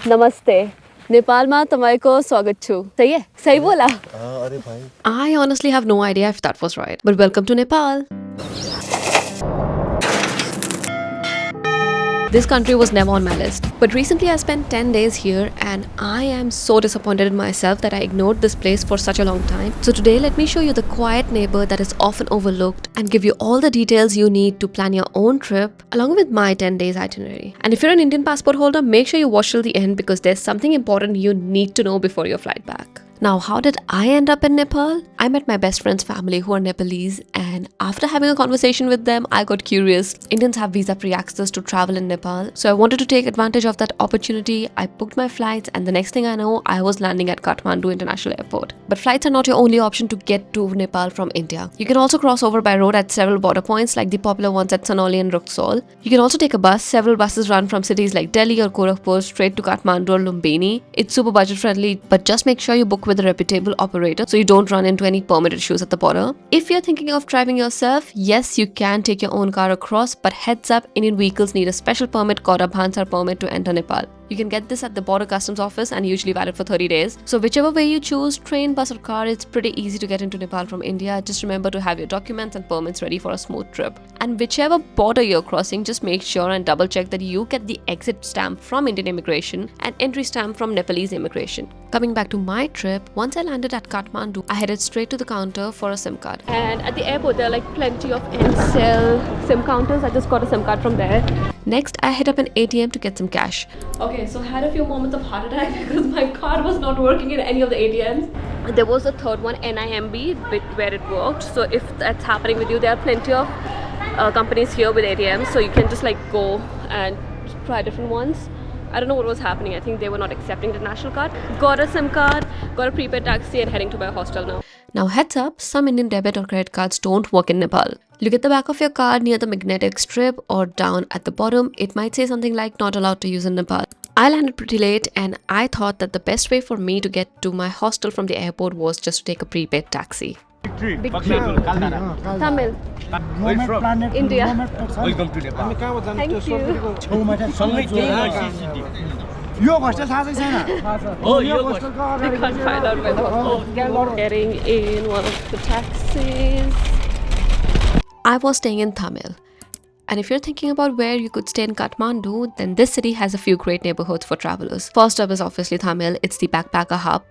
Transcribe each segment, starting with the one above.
नमस्ते नेपालमा तपाईको स्वागत छु सही है सही बोला अरे भाई I honestly have no idea if that was right, but welcome to Nepal. This country was never on my list, but recently I spent 10 days here and I am so disappointed in myself that I ignored this place for such a long time. So today let me show you the quiet neighbor that is often overlooked and give you all the details you need to plan your own trip along with my 10 days itinerary. And if you're an Indian passport holder, make sure you watch till the end because there's something important you need to know before your flight back. Now, how did I end up in Nepal? I met my best friend's family who are Nepalese, and after having a conversation with them, I got curious. Indians have visa-free access to travel in Nepal, so I wanted to take advantage of that opportunity. I booked my flights, and the next thing I know, I was landing at Kathmandu International Airport. But flights are not your only option to get to Nepal from India. You can also cross over by road at several border points like the popular ones at Sanauli and Ruxol. You can also take a bus. Several buses run from cities like Delhi or Gorakhpur straight to Kathmandu or Lumbini. It's super budget-friendly, but just make sure you book with a reputable operator so you don't run into any permit issues at the border. If you're thinking of driving yourself, yes, you can take your own car across, but heads up, Indian vehicles need a special permit called a Bhansar permit to enter Nepal. You can get this at the border customs office and usually valid for 30 days. So whichever way you choose, train, bus or car, it's pretty easy to get into Nepal from India. Just remember to have your documents and permits ready for a smooth trip. And whichever border you're crossing, just make sure and double check that you get the exit stamp from Indian immigration and entry stamp from Nepalese immigration. Coming back to my trip, once I landed at Kathmandu, I headed straight to the counter for a SIM card. And at the airport there are like plenty of Ncell SIM counters. I just got a SIM card from there. Next, I hit up an ATM to get some cash. Okay, so I had a few moments of heart attack because my card was not working in any of the ATMs. There was a third one, NIMB, bit where it worked. So if that's happening with you, there are plenty of companies here with ATMs, so you can just like go and try different ones. I don't know what was happening. I think they were not accepting the national card. Got a SIM card, got a prepaid taxi and heading to my hostel now. Now heads up, some Indian debit or credit cards don't work in Nepal. Look at the back of your card near the magnetic strip or down at the bottom. It might say something like not allowed to use in Nepal. I landed pretty late and I thought that the best way for me to get to my hostel from the airport was just to take a prepaid taxi. Tamil. Where you from? India. Welcome to Nepal. Thank you. Yo hostel थाहा छैन Oh, you're I can't find out where the hostel is. Getting in one of the taxis. I was staying in Tamil. And if you're thinking about where you could stay in Kathmandu, then this city has a few great neighborhoods for travelers. First up is obviously Tamil. It's the backpacker hub.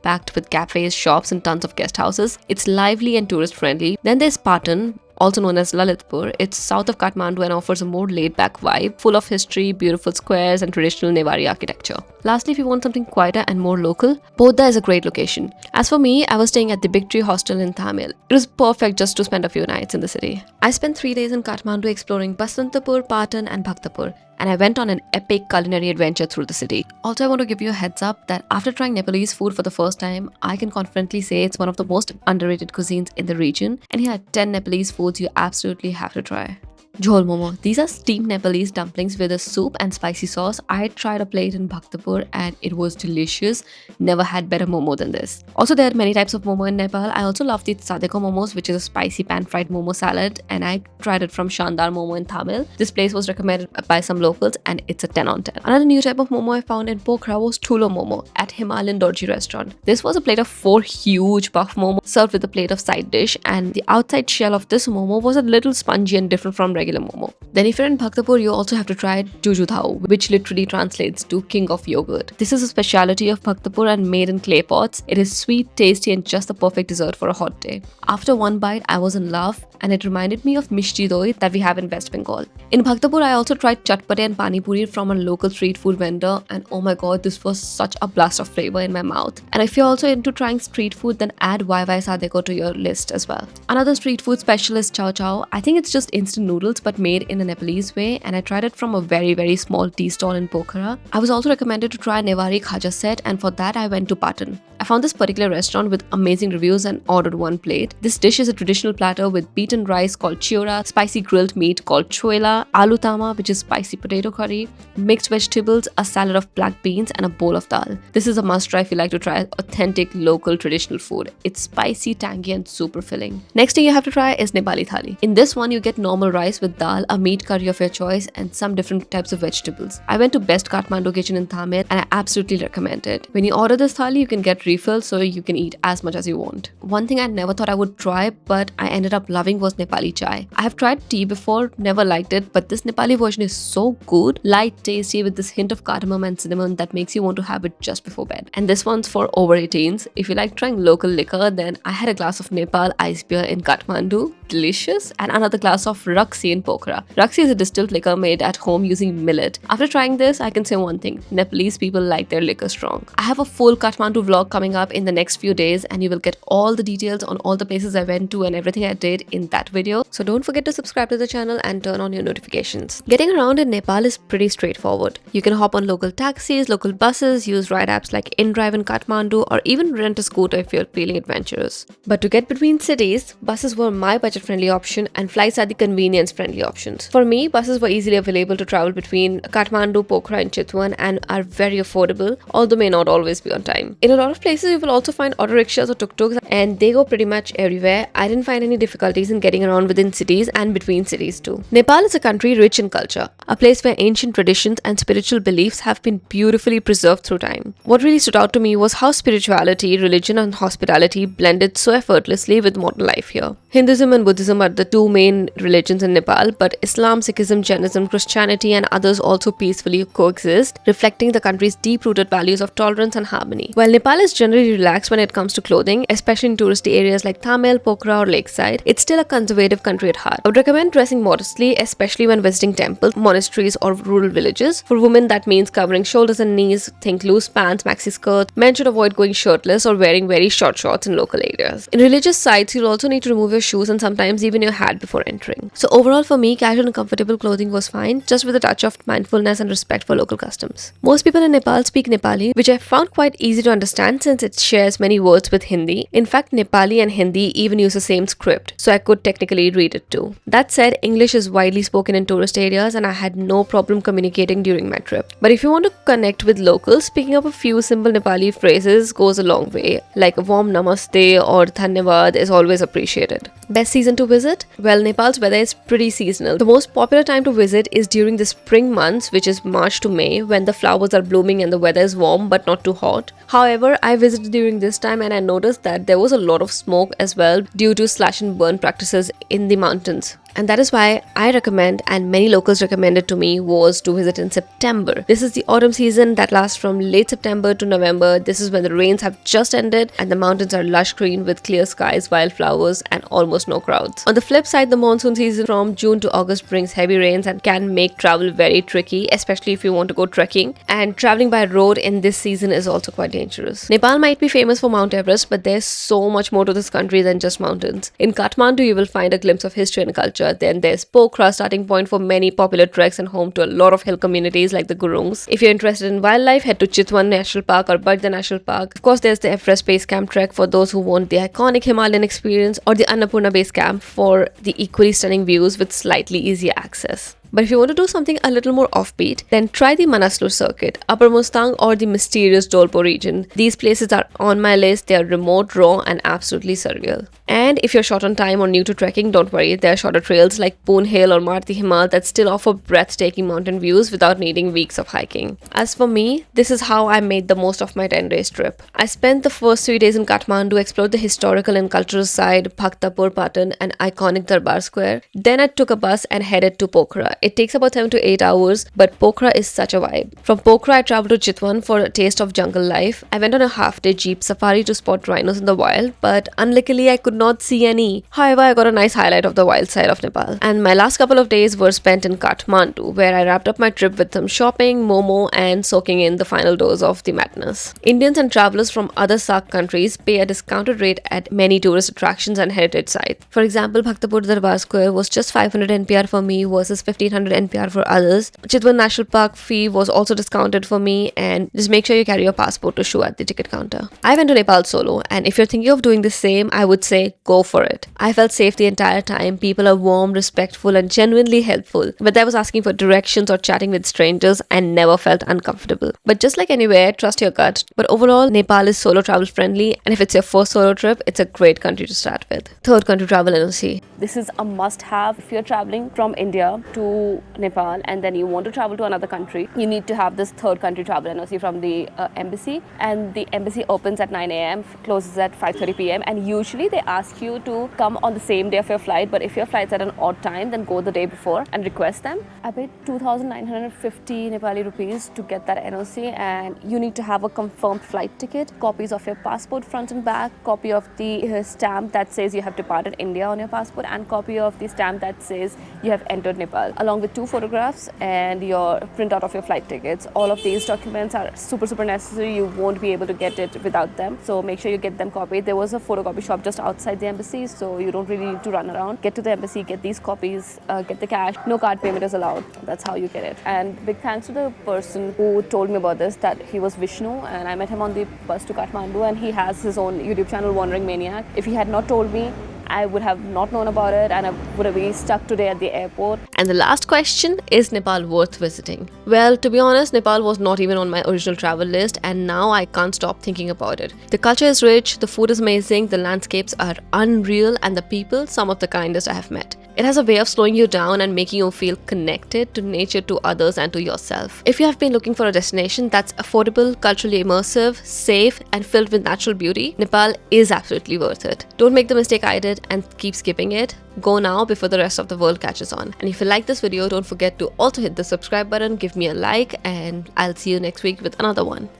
Packed with cafes, shops and tons of guest houses. It's lively and tourist friendly. Then there's Patan, also known as Lalitpur. It's south of Kathmandu and offers a more laid-back vibe, full of history, beautiful squares and traditional Newari architecture. Lastly, if you want something quieter and more local, Bodha is a great location. As for me, I was staying at the Big Tree Hostel in Tamil. It was perfect just to spend a few nights in the city. I spent 3 days in Kathmandu exploring Basantapur, Patan and Bhaktapur, and I went on an epic culinary adventure through the city. Also, I want to give you a heads up that after trying Nepalese food for the first time, I can confidently say it's one of the most underrated cuisines in the region, and here are 10 Nepalese foods you absolutely have to try. Jhol momo. These are steamed Nepalese dumplings with a soup and spicy sauce. I tried a plate in Bhaktapur and it was delicious. Never had better momo than this. Also, there are many types of momo in Nepal. I also love the Tsadeko momos, which is a spicy pan-fried momo salad, and I tried it from Shandar Momo in Tamil. This place was recommended by some locals and it's a 10 on 10. Another new type of momo I found in Pokhara was Tulo momo at Himalayan Dorji restaurant. This was a plate of 4 huge puff momo served with a plate of side dish, and the outside shell of this momo was a little spongy and different from regular momo. Then if you're in Bhaktapur, you also have to try Juju Dhau, which literally translates to king of yogurt. This is a speciality of Bhaktapur and made in clay pots. It is sweet, tasty and just the perfect dessert for a hot day. After one bite, I was in love and it reminded me of Mishti Doi that we have in West Bengal. In Bhaktapur, I also tried chatpate and pani puri from a local street food vendor, and oh my god, this was such a blast of flavor in my mouth. And if you're also into trying street food, then add YY Sadeko to your list as well. Another street food special is Chow Chow. I think it's just instant noodles vegetables but made in a Nepalese way, and I tried it from a very small tea stall in Pokhara. I was also recommended to try Newari Khaja set, and for that I went to Patan. I found this particular restaurant with amazing reviews and ordered one plate. This dish is a traditional platter with beaten rice called chiora, spicy grilled meat called choela, aloo tama, which is spicy potato curry, mixed vegetables, a salad of black beans, and a bowl of dal. This is a must try if you like to try authentic local traditional food. It's spicy, tangy, and super filling. Next thing you have to try is Nepali thali. In this one, you get normal rice with dal, a meat curry of your choice, and some different types of vegetables. I went to Best Kathmandu Kitchen in Thamel, and I absolutely recommend it. When you order this thali, you can get refills so you can eat as much as you want. One thing I never thought I would try, but I ended up loving was Nepali chai. I have tried tea before, never liked it, but this Nepali version is so good, light, tasty, with this hint of cardamom and cinnamon that makes you want to have it just before bed. And this one's for over 18s. If you like trying local liquor, then I had a glass of Nepal ice beer in Kathmandu, delicious, and another glass of Raksi in Pokhara. Raksi is a distilled liquor made at home using millet. After trying this, I can say one thing: Nepalese people like their liquor strong. I have a full Kathmandu vlog coming up in the next few days, and you will get all the details on all the places I went to and everything I did in that video. So don't forget to subscribe to the channel and turn on your notifications. Getting around in Nepal is pretty straightforward. You can hop on local taxis, local buses, use ride apps like InDrive in Kathmandu, or even rent a scooter if you're feeling adventurous. But to get between cities, buses were my budget-friendly option and flights are the convenience-friendly options. For me, buses were easily available to travel between Kathmandu, Pokhara, and Chitwan and are very affordable, although may not always be on time. In a lot of places, you will also find auto rickshaws or tuk-tuks, and they go pretty much everywhere. I didn't find any difficulties in getting around within cities and between cities too. Nepal is a country rich in culture, a place where ancient traditions and spiritual beliefs have been beautifully preserved through time. What really stood out to me was how spirituality, religion, and hospitality blended so effortlessly with modern life here. Hinduism and Buddhism are the two main religions in Nepal, but Islam, Sikhism, Jainism, Christianity, and others also peacefully coexist, reflecting the country's deep-rooted values of tolerance and harmony. While Nepal is generally relaxed when it comes to clothing, especially in touristy areas like Thamel, Pokhara, or Lakeside, it's still a conservative country at heart. I would recommend dressing modestly, especially when visiting temples, monasteries, or rural villages. For women, that means covering shoulders and knees, think loose pants, maxi skirts. Men should avoid going shirtless or wearing very short shorts in local areas. In religious sites, you'll also need to remove your shoes and sometimes even your hat before entering. So overall for me, casual and comfortable clothing was fine, just with a touch of mindfulness and respect for local customs. Most people in Nepal speak Nepali, which I found quite easy to understand since it shares many words with Hindi. In fact, Nepali and Hindi even use the same script, so I could technically read it too. That said, English is widely spoken in tourist areas and I had no problem communicating during my trip. But if you want to connect with locals, picking up a few simple Nepali phrases goes a long way, like a warm namaste or dhanyavad is always appreciated. Best season to visit? Well, Nepal's weather is pretty seasonal. The most popular time to visit is during the spring months, which is March to May, when the flowers are blooming and the weather is warm but not too hot. However, I visited during this time and I noticed that there was a lot of smoke as well due to slash and burn practices in the mountains. And that is why I recommend, and many locals recommended to me, was to visit in September. This is the autumn season that lasts from late September to November. This is when the rains have just ended and the mountains are lush green with clear skies, wildflowers, and almost no crowds. On the flip side, the monsoon season from June to August brings heavy rains and can make travel very tricky, especially if you want to go trekking. And traveling by road in this season is also quite dangerous. Nepal might be famous for Mount Everest, but there's so much more to this country than just mountains. In Kathmandu, you will find a glimpse of history and culture. Then there's Pokhara, starting point for many popular treks and home to a lot of hill communities like the Gurungs. If you're interested in wildlife, head to Chitwan National Park or Barda National Park. Of course, there's the Everest Base Camp trek for those who want the iconic Himalayan experience, or the Annapurna Base Camp for the equally stunning views with slightly easier access. But if you want to do something a little more offbeat, then try the Manaslu circuit, Upper Mustang, or the mysterious Dolpo region. These places are on my list. They are remote, raw, and absolutely surreal. And if you're short on time or new to trekking, don't worry, there are shorter trails like Poon Hill or Marti Himal that still offer breathtaking mountain views without needing weeks of hiking. As for me, this is how I made the most of my 10-day trip. I spent the first 3 days in Kathmandu, explored the historical and cultural side, Bhaktapur, Patan, and iconic Darbar Square. Then I took a bus and headed to Pokhara. It takes about 7 to 8 hours, but Pokhara is such a vibe. From Pokhara, I traveled to Chitwan for a taste of jungle life. I went on a half-day jeep safari to spot rhinos in the wild, but unluckily I could not see any. However, I got a nice highlight of the wild side of Nepal. And my last couple of days were spent in Kathmandu, where I wrapped up my trip with some shopping, momo, and soaking in the final dose of the madness. Indians and travelers from other SAARC countries pay a discounted rate at many tourist attractions and heritage sites. For example, Bhaktapur Darbar Square was just 500 NPR for me versus 1500 NPR for others. Chitwan National Park fee was also discounted for me, and just make sure you carry your passport to show at the ticket counter. I went to Nepal solo, and if you're thinking of doing the same, I would say go for it. I felt safe the entire time. People are warm, respectful, and genuinely helpful. Whether I was asking for directions or chatting with strangers, I never felt uncomfortable. But just like anywhere, trust your gut. But overall, Nepal is solo travel friendly, and if it's your first solo trip, it's a great country to start with. Third country travel NOC. This is a must-have if you're traveling from India to Nepal and then you want to travel to another country. You need to have this third country travel NOC from the embassy, and the embassy opens at 9 a.m., closes at 5:30 p.m. and usually they ask you to come on the same day of your flight, but if your flight's at an odd time, then go the day before and request them. I paid 2,950 Nepali rupees to get that NOC, and you need to have a confirmed flight ticket, copies of your passport front and back, copy of the stamp that says you have departed India on your passport, and copy of the stamp that says you have entered Nepal, along with 2 photographs and your printout of your flight tickets. All of these documents are super necessary. You won't be able to get it without them, so make sure you get them copied. There was a photocopy shop just outside the embassy, so you don't really need to run around. Get to the embassy, get these copies, get the cash. No card payment is allowed. That's how you get it. And big thanks to the person who told me about this, that he was Vishnu, and I met him on the bus to Kathmandu, and he has his own YouTube channel, Wandering Maniac. If he had not told me, I would have not known about it, and I would have been stuck today at the airport. And the last question, is Nepal worth visiting? Well, to be honest, Nepal was not even on my original travel list, and now I can't stop thinking about it. The culture is rich, the food is amazing, the landscapes are unreal, and the people, some of the kindest I have met. It has a way of slowing you down and making you feel connected to nature, to others, and to yourself. If you have been looking for a destination that's affordable, culturally immersive, safe, and filled with natural beauty, Nepal is absolutely worth it. Don't make the mistake I did and keep skipping it. Go now before the rest of the world catches on. And if you like this video, don't forget to also hit the subscribe button, give me a like, and I'll see you next week with another one.